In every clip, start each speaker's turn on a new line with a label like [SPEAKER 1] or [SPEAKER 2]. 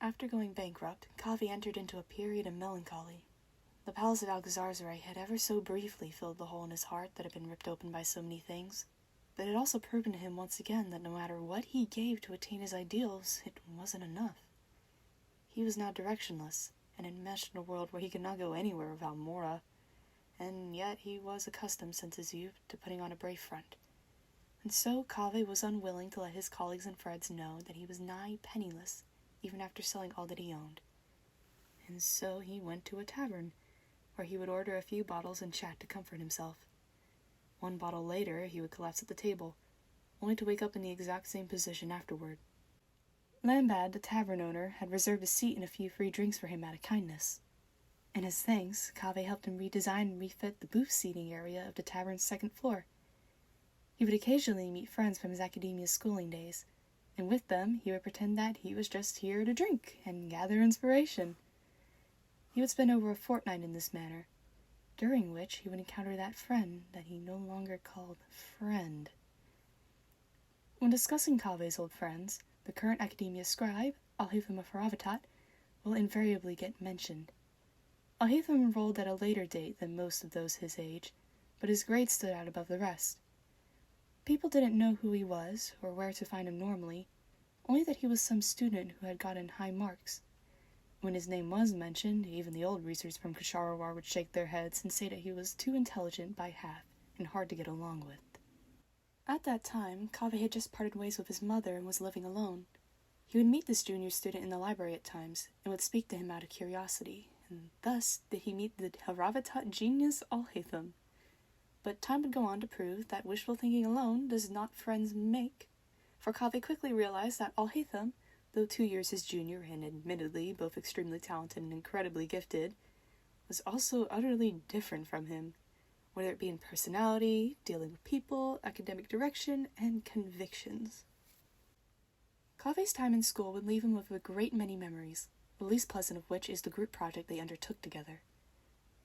[SPEAKER 1] After going bankrupt, Kaveh entered into a period of melancholy. The palace of Alcazarzaray had ever so briefly filled the hole in his heart that had been ripped open by so many things, but it had also proven to him once again that no matter what he gave to attain his ideals, it wasn't enough. He was now directionless, and enmeshed in a world where he could not go anywhere without Mora, and yet he was accustomed since his youth to putting on a brave front. And so Kaveh was unwilling to let his colleagues and friends know that he was nigh penniless, even after selling all that he owned. And so he went to a tavern, where he would order a few bottles and chat to comfort himself. 1 bottle later, he would collapse at the table, only to wake up in the exact same position afterward. Lambad, the tavern owner, had reserved a seat and a few free drinks for him out of kindness. And as thanks, Kaveh helped him redesign and refit the booth seating area of the tavern's 2nd floor. He would occasionally meet friends from his academia schooling days, and with them he would pretend that he was just here to drink and gather inspiration. He would spend over a fortnight in this manner, during which he would encounter that friend that he no longer called friend. When discussing Kaveh's old friends, the current academia scribe, Alhaitham of Haravatat, will invariably get mentioned. Alhaitham enrolled at a later date than most of those his age, but his grades stood out above the rest. People didn't know who he was, or where to find him normally, only that he was some student who had gotten high marks. When his name was mentioned, even the old researchers from Kasharawar would shake their heads and say that he was too intelligent by half and hard to get along with. At that time, Kaveh had just parted ways with his mother and was living alone. He would meet this junior student in the library at times, and would speak to him out of curiosity, and thus did he meet the Haravatat genius Alhaitham. But time would go on to prove that wishful thinking alone does not friends make, for Kaveh quickly realized that Alhaitham, though 2 years his junior and admittedly both extremely talented and incredibly gifted, was also utterly different from him, whether it be in personality, dealing with people, academic direction, and convictions. Kaveh's time in school would leave him with a great many memories, the least pleasant of which is the group project they undertook together.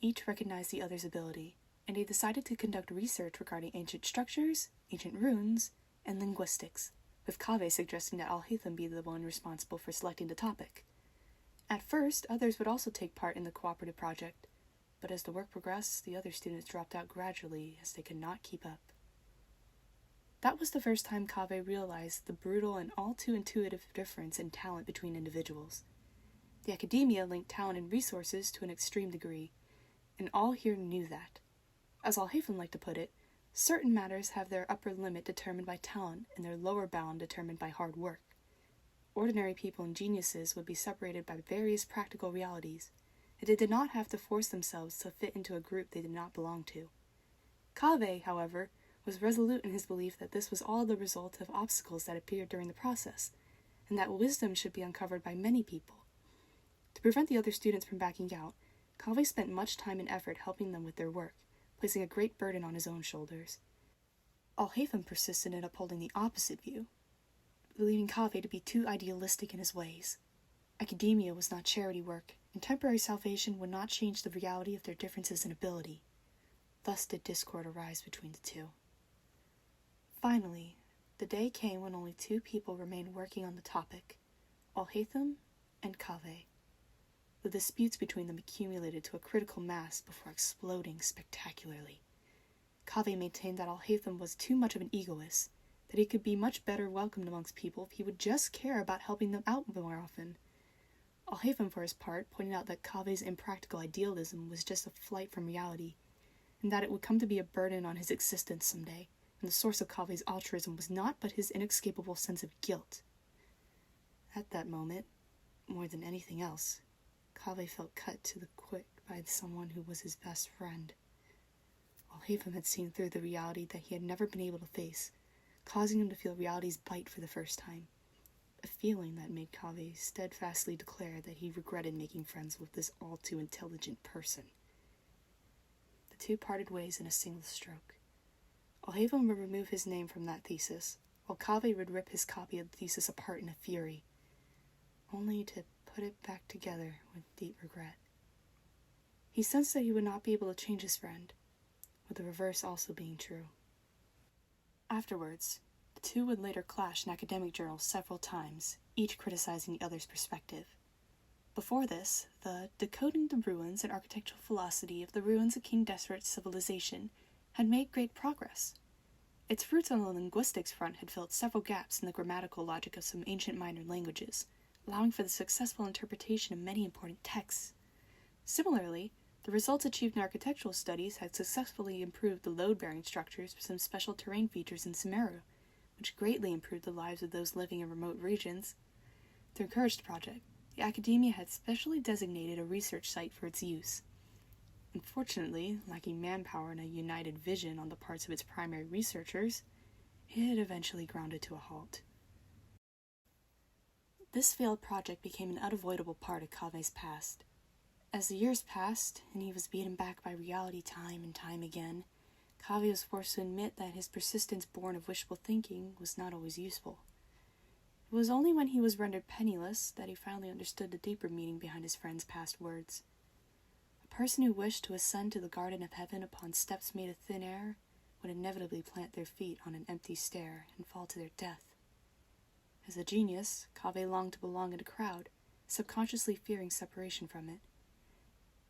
[SPEAKER 1] Each recognized the other's ability, and they decided to conduct research regarding ancient structures, ancient runes, and linguistics, with Kaveh suggesting that Alhaitham be the one responsible for selecting the topic. At first, others would also take part in the cooperative project, but as the work progressed, the other students dropped out gradually as they could not keep up. That was the first time Kaveh realized the brutal and all too intuitive difference in talent between individuals. The academia linked talent and resources to an extreme degree, and all here knew that. As Alhaitham liked to put it, certain matters have their upper limit determined by talent and their lower bound determined by hard work. Ordinary people and geniuses would be separated by various practical realities, and they did not have to force themselves to fit into a group they did not belong to. Kaveh, however, was resolute in his belief that this was all the result of obstacles that appeared during the process, and that wisdom should be uncovered by many people. To prevent the other students from backing out, Kaveh spent much time and effort helping them with their work, placing a great burden on his own shoulders. Alhaitham persisted in upholding the opposite view, believing Kaveh to be too idealistic in his ways. Academia was not charity work, and temporary salvation would not change the reality of their differences in ability. Thus did discord arise between the two. Finally, the day came when only 2 people remained working on the topic, Alhaitham and Kaveh. The disputes between them accumulated to a critical mass before exploding spectacularly. Kaveh maintained that Alhaitham was too much of an egoist, that he could be much better welcomed amongst people if he would just care about helping them out more often. Alhaitham, for his part, pointed out that Kaveh's impractical idealism was just a flight from reality, and that it would come to be a burden on his existence someday, and the source of Kaveh's altruism was not but his inescapable sense of guilt. At that moment, more than anything else, Kaveh felt cut to the quick by someone who was his best friend. Alhaitham had seen through the reality that he had never been able to face, causing him to feel reality's bite for the first time, a feeling that made Kaveh steadfastly declare that he regretted making friends with this all-too-intelligent person. The 2 parted ways in a single stroke. Alhaitham would remove his name from that thesis, while Kaveh would rip his copy of the thesis apart in a fury, only to put it back together with deep regret. He sensed that he would not be able to change his friend, with the reverse also being true. Afterwards, the 2 would later clash in academic journals several times, each criticizing the other's perspective. Before this, the Decoding the Ruins and Architectural Philosophy of the Ruins of King Deseret's Civilization had made great progress. Its roots on the linguistics front had filled several gaps in the grammatical logic of some ancient minor languages, allowing for the successful interpretation of many important texts. Similarly, the results achieved in architectural studies had successfully improved the load-bearing structures for some special terrain features in Sumeru, which greatly improved the lives of those living in remote regions. To encourage the project, the academia had specially designated a research site for its use. Unfortunately, lacking manpower and a united vision on the parts of its primary researchers, it eventually grounded to a halt. This failed project became an unavoidable part of Kaveh's past. As the years passed, and he was beaten back by reality time and time again, Kaveh was forced to admit that his persistence born of wishful thinking was not always useful. It was only when he was rendered penniless that he finally understood the deeper meaning behind his friend's past words. A person who wished to ascend to the garden of heaven upon steps made of thin air would inevitably plant their feet on an empty stair and fall to their death. As a genius, Kaveh longed to belong in a crowd, subconsciously fearing separation from it.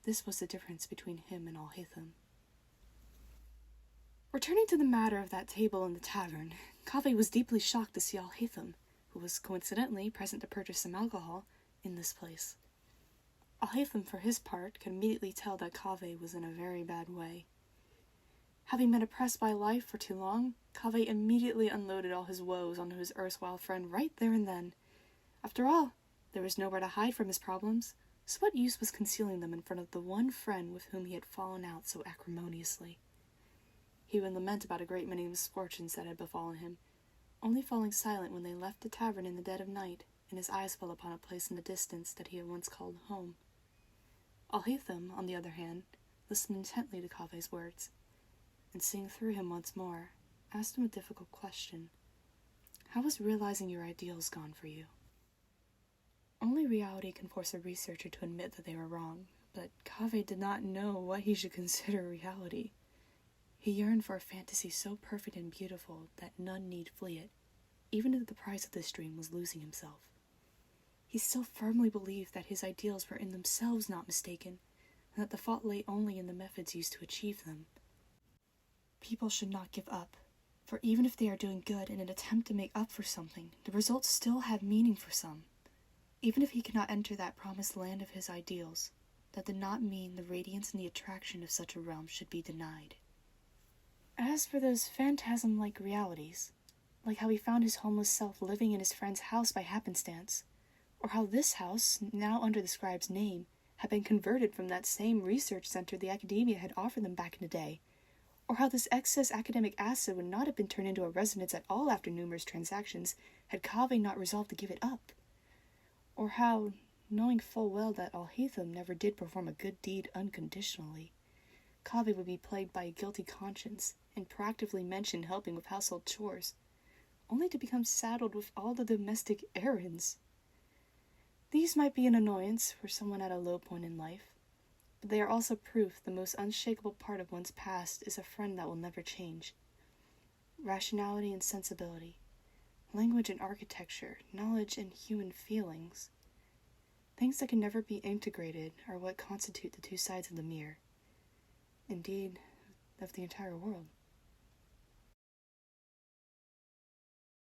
[SPEAKER 1] This was the difference between him and Alhaitham. Returning to the matter of that table in the tavern, Kaveh was deeply shocked to see Alhaitham, who was coincidentally present to purchase some alcohol, in this place. Alhaitham, for his part, could immediately tell that Kaveh was in a very bad way. Having been oppressed by life for too long, Kaveh immediately unloaded all his woes onto his erstwhile friend right there and then. After all, there was nowhere to hide from his problems, so what use was concealing them in front of the one friend with whom he had fallen out so acrimoniously? He would lament about a great many misfortunes that had befallen him, only falling silent when they left the tavern in the dead of night, and his eyes fell upon a place in the distance that he had once called home. Alhaitham, on the other hand, listened intently to Kaveh's words, and seeing through him once more, asked him a difficult question. How has realizing your ideals gone for you? Only reality can force a researcher to admit that they were wrong, but Kaveh did not know what he should consider reality. He yearned for a fantasy so perfect and beautiful that none need flee it, even if the price of this dream was losing himself. He still firmly believed that his ideals were in themselves not mistaken, and that the fault lay only in the methods used to achieve them. People should not give up, for even if they are doing good in an attempt to make up for something, the results still have meaning for some. Even if he cannot enter that promised land of his ideals, that did not mean the radiance and the attraction of such a realm should be denied. As for those phantasm-like realities, like how he found his homeless self living in his friend's house by happenstance, or how this house, now under the scribe's name, had been converted from that same research center the academia had offered them back in the day, or how this excess academic asset would not have been turned into a residence at all after numerous transactions had Kaveh not resolved to give it up, or how, knowing full well that Alhaitham never did perform a good deed unconditionally, Kaveh would be plagued by a guilty conscience and proactively mention helping with household chores, only to become saddled with all the domestic errands. These might be an annoyance for someone at a low point in life, but they are also proof the most unshakable part of one's past is a friend that will never change. Rationality and sensibility, language and architecture, knowledge and human feelings. Things that can never be integrated are what constitute the two sides of the mirror. Indeed, of the entire world.